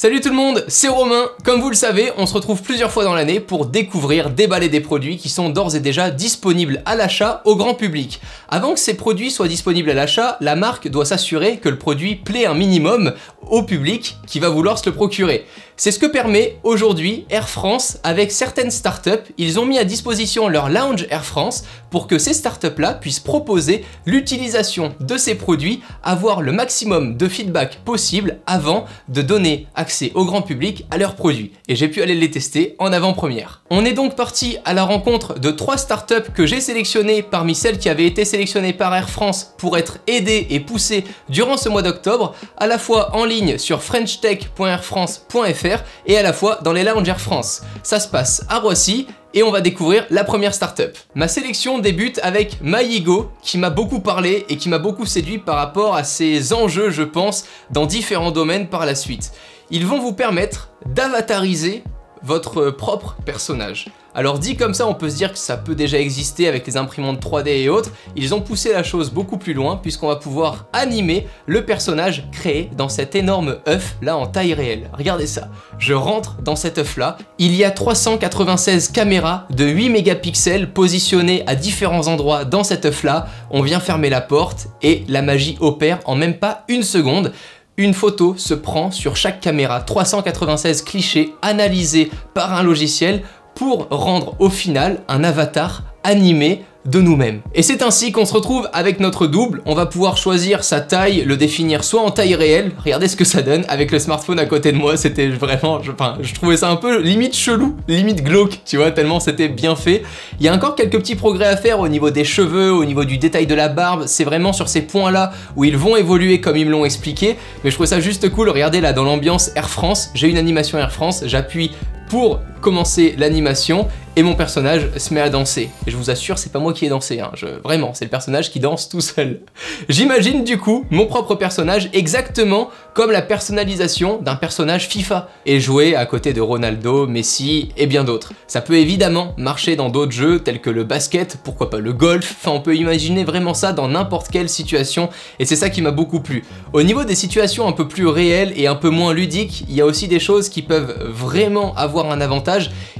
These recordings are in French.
Salut tout le monde, c'est Romain. Comme vous le savez, on se retrouve plusieurs fois dans l'année pour découvrir, déballer des produits qui sont d'ores et déjà disponibles à l'achat au grand public. Avant que ces produits soient disponibles à l'achat, la marque doit s'assurer que le produit plaît un minimum au public qui va vouloir se le procurer. C'est ce que permet aujourd'hui Air France avec certaines startups. Ils ont mis à disposition leur lounge Air France pour que ces startups-là puissent proposer l'utilisation de ces produits, avoir le maximum de feedback possible avant de donner accès au grand public à leurs produits. Et j'ai pu aller les tester en avant-première. On est donc parti à la rencontre de 3 startups que j'ai sélectionnées parmi celles qui avaient été sélectionnées par Air France pour être aidées et poussées durant ce mois d'octobre, à la fois en ligne sur frenchtech.airfrance.fr et à la fois dans les lounges Air France. Ça se passe à Roissy et on va découvrir la première startup. Ma sélection débute avec MyEgo qui m'a beaucoup parlé et qui m'a beaucoup séduit par rapport à ses enjeux, je pense, dans différents domaines par la suite. Ils vont vous permettre d'avatariser votre propre personnage. Alors dit comme ça, on peut se dire que ça peut déjà exister avec les imprimantes 3D et autres. Ils ont poussé la chose beaucoup plus loin puisqu'on va pouvoir animer le personnage créé dans cet énorme œuf là en taille réelle. Regardez ça, je rentre dans cet œuf là. Il y a 396 caméras de 8 mégapixels positionnées à différents endroits dans cet œuf là. On vient fermer la porte et la magie opère en même pas une seconde. Une photo se prend sur chaque caméra, 396 clichés analysés par un logiciel pour rendre au final un avatar animé de nous-mêmes. Et c'est ainsi qu'on se retrouve avec notre double. On va pouvoir choisir sa taille, le définir soit en taille réelle, regardez ce que ça donne avec le smartphone à côté de moi, c'était vraiment, je trouvais ça un peu limite chelou, limite glauque, tu vois, tellement c'était bien fait. Il y a encore quelques petits progrès à faire au niveau des cheveux, au niveau du détail de la barbe, c'est vraiment sur ces points-là où ils vont évoluer comme ils me l'ont expliqué, mais je trouve ça juste cool. Regardez là, dans l'ambiance Air France, j'ai une animation Air France, j'appuie pour commencer l'animation et mon personnage se met à danser. Et je vous assure, c'est pas moi qui ai dansé, hein. Vraiment, c'est le personnage qui danse tout seul. J'imagine du coup mon propre personnage exactement comme la personnalisation d'un personnage FIFA et jouer à côté de Ronaldo, Messi et bien d'autres. Ça peut évidemment marcher dans d'autres jeux tels que le basket, pourquoi pas le golf, enfin on peut imaginer vraiment ça dans n'importe quelle situation et c'est ça qui m'a beaucoup plu. Au niveau des situations un peu plus réelles et un peu moins ludiques, il y a aussi des choses qui peuvent vraiment avoir un avantage.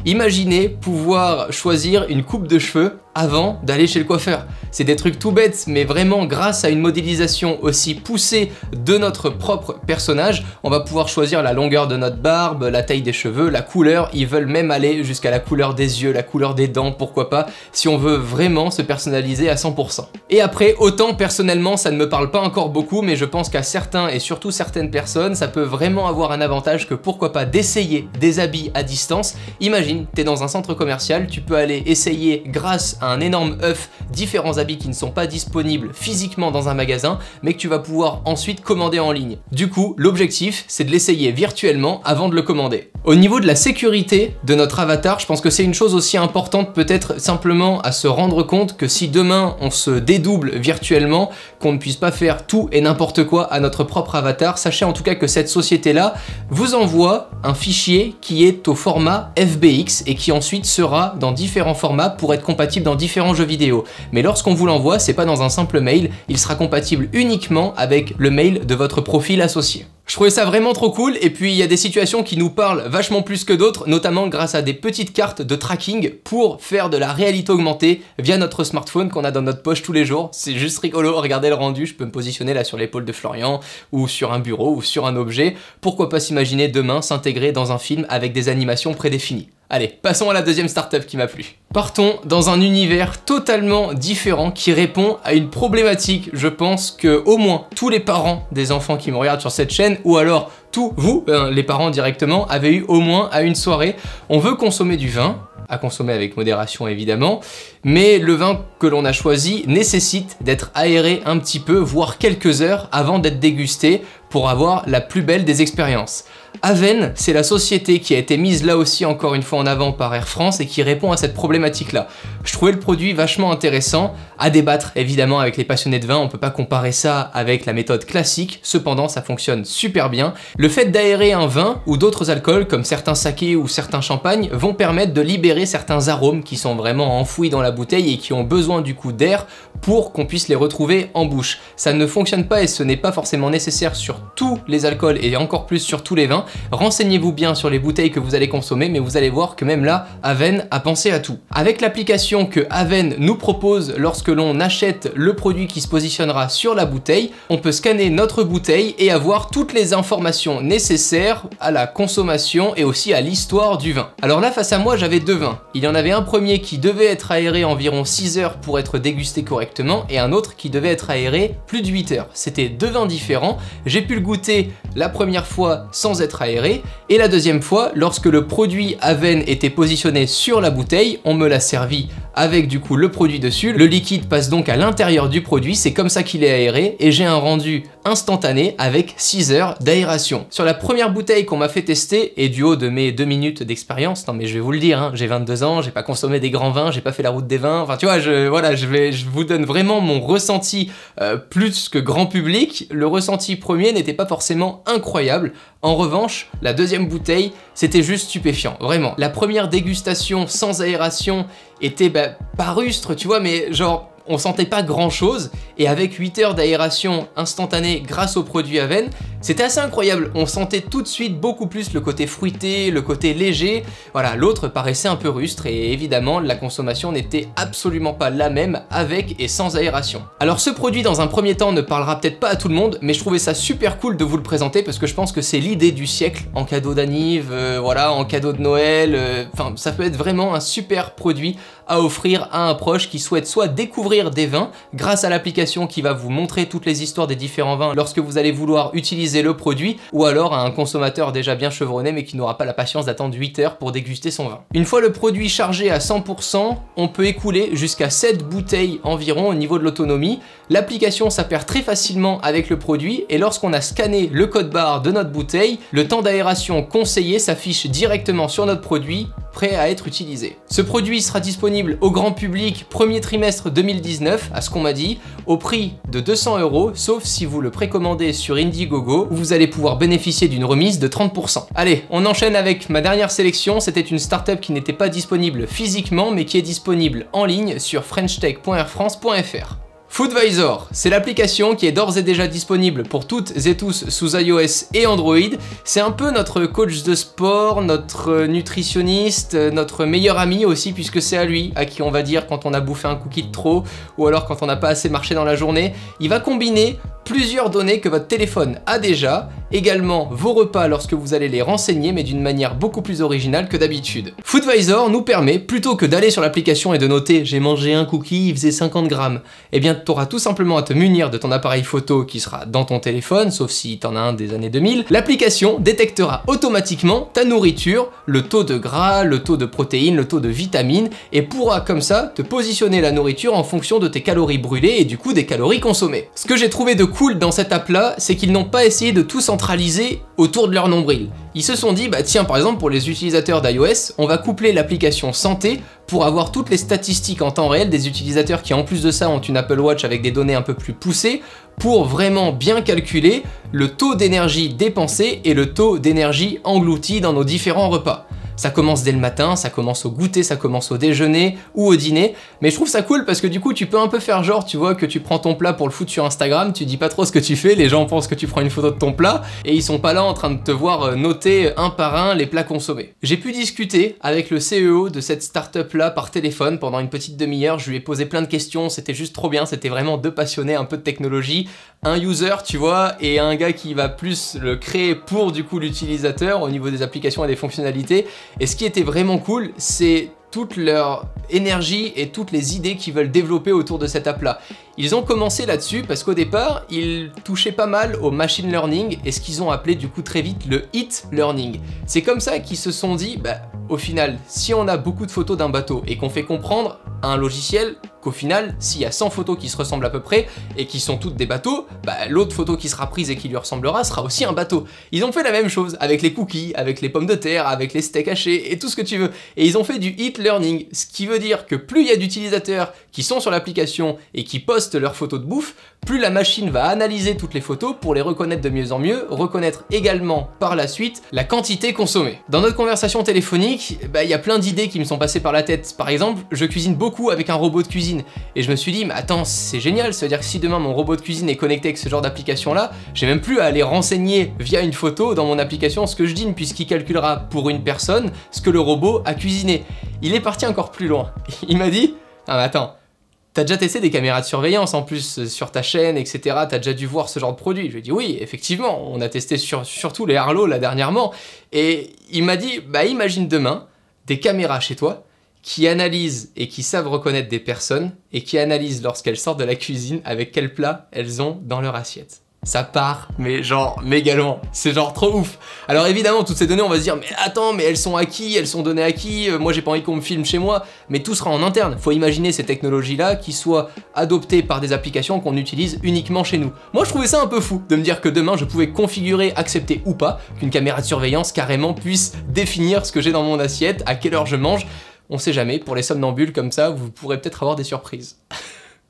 Imaginez pouvoir choisir une coupe de cheveux avant d'aller chez le coiffeur. C'est des trucs tout bêtes, mais vraiment grâce à une modélisation aussi poussée de notre propre personnage, on va pouvoir choisir la longueur de notre barbe, la taille des cheveux, la couleur. Ils veulent même aller jusqu'à la couleur des yeux, la couleur des dents, pourquoi pas, si on veut vraiment se personnaliser à 100%. Et après, autant personnellement, ça ne me parle pas encore beaucoup, mais je pense qu'à certains et surtout certaines personnes, ça peut vraiment avoir un avantage que pourquoi pas d'essayer des habits à distance. Imagine, t'es dans un centre commercial, tu peux aller essayer grâce à un énorme œuf différents habits qui ne sont pas disponibles physiquement dans un magasin mais que tu vas pouvoir ensuite commander en ligne. Du coup, l'objectif c'est de l'essayer virtuellement avant de le commander. Au niveau de la sécurité de notre avatar, je pense que c'est une chose aussi importante peut-être simplement à se rendre compte que si demain on se dédouble virtuellement, qu'on ne puisse pas faire tout et n'importe quoi à notre propre avatar, sachez en tout cas que cette société-là vous envoie un fichier qui est au format FBX et qui ensuite sera dans différents formats pour être compatible dans différents jeux vidéo. Mais lorsqu'on vous l'envoie, c'est pas dans un simple mail, il sera compatible uniquement avec le mail de votre profil associé. Je trouvais ça vraiment trop cool et puis il y a des situations qui nous parlent vachement plus que d'autres, notamment grâce à des petites cartes de tracking pour faire de la réalité augmentée via notre smartphone qu'on a dans notre poche tous les jours. C'est juste rigolo, regardez le rendu, je peux me positionner là sur l'épaule de Florian ou sur un bureau ou sur un objet. Pourquoi pas s'imaginer demain s'intégrer dans un film avec des animations prédéfinies. Allez, passons à la deuxième startup qui m'a plu. Partons dans un univers totalement différent qui répond à une problématique. Je pense que au moins tous les parents des enfants qui me regardent sur cette chaîne, ou alors tous vous, les parents directement, avez eu au moins à une soirée. On veut consommer du vin, à consommer avec modération évidemment, mais le vin que l'on a choisi nécessite d'être aéré un petit peu, voire quelques heures avant d'être dégusté pour avoir la plus belle des expériences. Aven, c'est la société qui a été mise là aussi encore une fois en avant par Air France et qui répond à cette problématique-là. Je trouvais le produit vachement intéressant, à débattre évidemment avec les passionnés de vin, on peut pas comparer ça avec la méthode classique, cependant ça fonctionne super bien. Le fait d'aérer un vin ou d'autres alcools comme certains sakés ou certains champagnes vont permettre de libérer certains arômes qui sont vraiment enfouis dans la bouteille et qui ont besoin du coup d'air pour qu'on puisse les retrouver en bouche. Ça ne fonctionne pas et ce n'est pas forcément nécessaire sur tous les alcools et encore plus sur tous les vins. Renseignez-vous bien sur les bouteilles que vous allez consommer, mais vous allez voir que même là, Aven a pensé à tout. Avec l'application que Aven nous propose lorsque l'on achète le produit qui se positionnera sur la bouteille, on peut scanner notre bouteille et avoir toutes les informations nécessaires à la consommation et aussi à l'histoire du vin. Alors là, face à moi, j'avais deux vins. Il y en avait un premier qui devait être aéré environ 6 heures pour être dégusté correctement et un autre qui devait être aéré plus de 8 heures. C'était deux vins différents. J'ai pu le goûter la première fois sans être aéré et la deuxième fois, lorsque le produit Aven était positionné sur la bouteille, on me l'a servi avec du coup le produit dessus. Le liquide passe donc à l'intérieur du produit, c'est comme ça qu'il est aéré et j'ai un rendu instantané avec 6 heures d'aération. Sur la première bouteille qu'on m'a fait tester et du haut de mes 2 minutes d'expérience, non mais je vais vous le dire, hein, j'ai 22 ans, j'ai pas consommé des grands vins, j'ai pas fait la route des vins, enfin tu vois, je vous donne vraiment mon ressenti plus que grand public. Le ressenti premier n'était pas forcément incroyable. En revanche, la deuxième bouteille, c'était juste stupéfiant, vraiment. La première dégustation sans aération était pas rustre, tu vois, mais genre on sentait pas grand chose et avec 8 heures d'aération instantanée grâce au produit Aven, c'était assez incroyable. On sentait tout de suite beaucoup plus le côté fruité, le côté léger. Voilà, l'autre paraissait un peu rustre et évidemment la consommation n'était absolument pas la même avec et sans aération. Alors ce produit dans un premier temps ne parlera peut-être pas à tout le monde, mais je trouvais ça super cool de vous le présenter parce que je pense que c'est l'idée du siècle en cadeau d'anniv, voilà, en cadeau de Noël. Enfin, ça peut être vraiment un super produit à offrir à un proche qui souhaite soit découvrir des vins grâce à l'application qui va vous montrer toutes les histoires des différents vins lorsque vous allez vouloir utiliser le produit, ou alors à un consommateur déjà bien chevronné mais qui n'aura pas la patience d'attendre 8 heures pour déguster son vin. Une fois le produit chargé à 100%, on peut écouler jusqu'à 7 bouteilles environ au niveau de l'autonomie. L'application s'appaire très facilement avec le produit et lorsqu'on a scanné le code barre de notre bouteille, le temps d'aération conseillé s'affiche directement sur notre produit, prêt à être utilisé. Ce produit sera disponible au grand public premier trimestre 2019, à ce qu'on m'a dit, au prix de 200 €, sauf si vous le précommandez sur Indiegogo, où vous allez pouvoir bénéficier d'une remise de 30%. Allez, on enchaîne avec ma dernière sélection. C'était une startup qui n'était pas disponible physiquement, mais qui est disponible en ligne sur frenchtech.airfrance.fr. Foodvisor, c'est l'application qui est d'ores et déjà disponible pour toutes et tous sous iOS et Android. C'est un peu notre coach de sport, notre nutritionniste, notre meilleur ami aussi, puisque c'est à lui à qui on va dire quand on a bouffé un cookie de trop ou alors quand on n'a pas assez marché dans la journée. Il va combiner plusieurs données que votre téléphone a déjà, également vos repas lorsque vous allez les renseigner, mais d'une manière beaucoup plus originale que d'habitude. Foodvisor nous permet, plutôt que d'aller sur l'application et de noter « j'ai mangé un cookie, il faisait 50 grammes », eh bien tu auras tout simplement à te munir de ton appareil photo qui sera dans ton téléphone, sauf si tu en as un des années 2000. L'application détectera automatiquement ta nourriture, le taux de gras, le taux de protéines, le taux de vitamines, et pourra comme ça te positionner la nourriture en fonction de tes calories brûlées et du coup des calories consommées. Ce que j'ai trouvé de cool dans cette app là, c'est qu'ils n'ont pas essayé de tout centraliser autour de leur nombril. Ils se sont dit, bah tiens, par exemple pour les utilisateurs d'iOS, on va coupler l'application santé pour avoir toutes les statistiques en temps réel des utilisateurs qui en plus de ça ont une Apple Watch avec des données un peu plus poussées pour vraiment bien calculer le taux d'énergie dépensé et le taux d'énergie englouti dans nos différents repas. Ça commence dès le matin, ça commence au goûter, ça commence au déjeuner ou au dîner, mais je trouve ça cool parce que du coup tu peux un peu faire genre, tu vois, que tu prends ton plat pour le foutre sur Instagram, tu dis pas trop ce que tu fais, les gens pensent que tu prends une photo de ton plat et ils sont pas là en train de te voir noter un par un les plats consommés. J'ai pu discuter avec le CEO de cette startup là par téléphone pendant une petite demi-heure, je lui ai posé plein de questions, c'était juste trop bien, c'était vraiment deux passionnés un peu de technologie, un user tu vois et un gars qui va plus le créer pour du coup l'utilisateur au niveau des applications et des fonctionnalités. Et ce qui était vraiment cool, c'est toute leur énergie et toutes les idées qu'ils veulent développer autour de cette app là. Ils ont commencé là-dessus parce qu'au départ, ils touchaient pas mal au machine learning et ce qu'ils ont appelé du coup très vite le hit learning. C'est comme ça qu'ils se sont dit, bah au final, si on a beaucoup de photos d'un bateau et qu'on fait comprendre à un logiciel qu'au final, s'il y a 100 photos qui se ressemblent à peu près et qui sont toutes des bateaux, bah l'autre photo qui sera prise et qui lui ressemblera sera aussi un bateau. Ils ont fait la même chose avec les cookies, avec les pommes de terre, avec les steaks hachés et tout ce que tu veux. Et ils ont fait du hit learning, ce qui veut dire que plus il y a d'utilisateurs qui sont sur l'application et qui postent leurs photos de bouffe, plus la machine va analyser toutes les photos pour les reconnaître de mieux en mieux, reconnaître également par la suite la quantité consommée. Dans notre conversation téléphonique, bah, y a plein d'idées qui me sont passées par la tête. Par exemple, je cuisine beaucoup avec un robot de cuisine. cuisine. Et je me suis dit, mais attends, c'est génial, ça veut dire que si demain mon robot de cuisine est connecté avec ce genre d'application là, j'ai même plus à aller renseigner via une photo dans mon application ce que je dîne, puisqu'il calculera pour une personne ce que le robot a cuisiné. Il est parti encore plus loin. Il m'a dit, ah mais attends, t'as déjà testé des caméras de surveillance en plus sur ta chaîne, etc. T'as déjà dû voir ce genre de produit? Je lui ai dit oui, effectivement, on a testé surtout les Arlo là dernièrement. Et il m'a dit, bah imagine demain des caméras chez toi qui analysent et qui savent reconnaître des personnes et qui analysent lorsqu'elles sortent de la cuisine avec quel plat elles ont dans leur assiette. Ça part, mais genre méga loin, c'est genre trop ouf. Alors évidemment, toutes ces données, on va se dire, mais attends, mais elles sont à qui? Elles sont données à qui? Moi j'ai pas envie qu'on me filme chez moi, mais tout sera en interne. Faut imaginer ces technologies-là qui soient adoptées par des applications qu'on utilise uniquement chez nous. Moi je trouvais ça un peu fou de me dire que demain je pouvais configurer, accepter ou pas, qu'une caméra de surveillance carrément puisse définir ce que j'ai dans mon assiette, à quelle heure je mange. On sait jamais, pour les somnambules comme ça, vous pourrez peut-être avoir des surprises.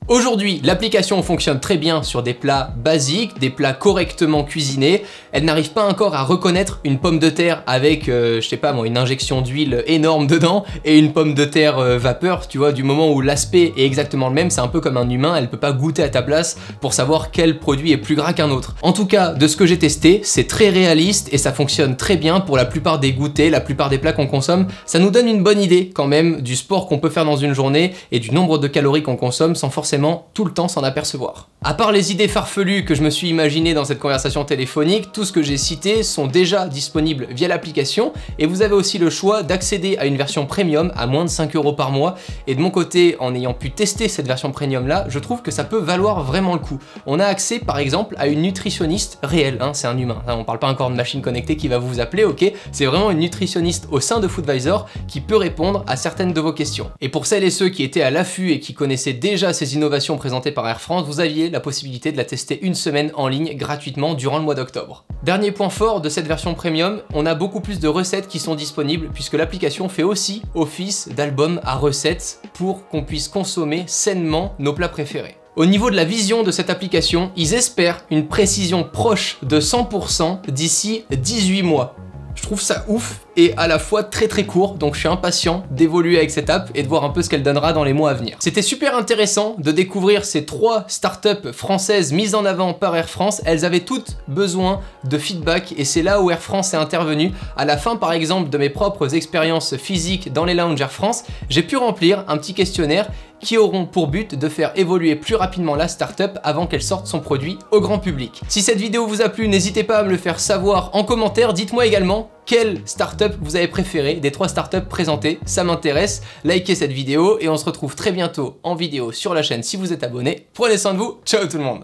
Aujourd'hui, l'application fonctionne très bien sur des plats basiques, des plats correctement cuisinés. Elle n'arrive pas encore à reconnaître une pomme de terre avec, je sais pas moi, une injection d'huile énorme dedans et une pomme de terre vapeur, tu vois, du moment où l'aspect est exactement le même, c'est un peu comme un humain, elle peut pas goûter à ta place pour savoir quel produit est plus gras qu'un autre. En tout cas, de ce que j'ai testé, c'est très réaliste et ça fonctionne très bien pour la plupart des goûters, la plupart des plats qu'on consomme. Ça nous donne une bonne idée quand même du sport qu'on peut faire dans une journée et du nombre de calories qu'on consomme sans forcément tout le temps s'en apercevoir. À part les idées farfelues que je me suis imaginé dans cette conversation téléphonique, tout ce que j'ai cité sont déjà disponibles via l'application et vous avez aussi le choix d'accéder à une version premium à moins de 5 € par mois. Et de mon côté, en ayant pu tester cette version premium là, je trouve que ça peut valoir vraiment le coup. On a accès par exemple à une nutritionniste réelle, hein, c'est un humain, hein, on parle pas encore de machine connectée qui va vous appeler, ok, c'est vraiment une nutritionniste au sein de Foodvisor qui peut répondre à certaines de vos questions. Et pour celles et ceux qui étaient à l'affût et qui connaissaient déjà ces innovations présentées par Air France, vous aviez la possibilité de la tester une semaine en ligne gratuitement durant le mois d'octobre. Dernier point fort de cette version premium, on a beaucoup plus de recettes qui sont disponibles puisque l'application fait aussi office d'album à recettes pour qu'on puisse consommer sainement nos plats préférés. Au niveau de la vision de cette application, ils espèrent une précision proche de 100% d'ici 18 mois. Je trouve ça ouf et à la fois très court, donc je suis impatient d'évoluer avec cette app et de voir un peu ce qu'elle donnera dans les mois à venir. C'était super intéressant de découvrir ces 3 startups françaises mises en avant par Air France. Elles avaient toutes besoin de feedback et c'est là où Air France est intervenu. À la fin par exemple de mes propres expériences physiques dans les lounges Air France, j'ai pu remplir un petit questionnaire qui auront pour but de faire évoluer plus rapidement la startup avant qu'elle sorte son produit au grand public. Si cette vidéo vous a plu, n'hésitez pas à me le faire savoir en commentaire. Dites-moi également quelle startup vous avez préférée des 3 startups présentées, ça m'intéresse. Likez cette vidéo et on se retrouve très bientôt en vidéo sur la chaîne si vous êtes abonné. Prenez soin de vous, ciao tout le monde.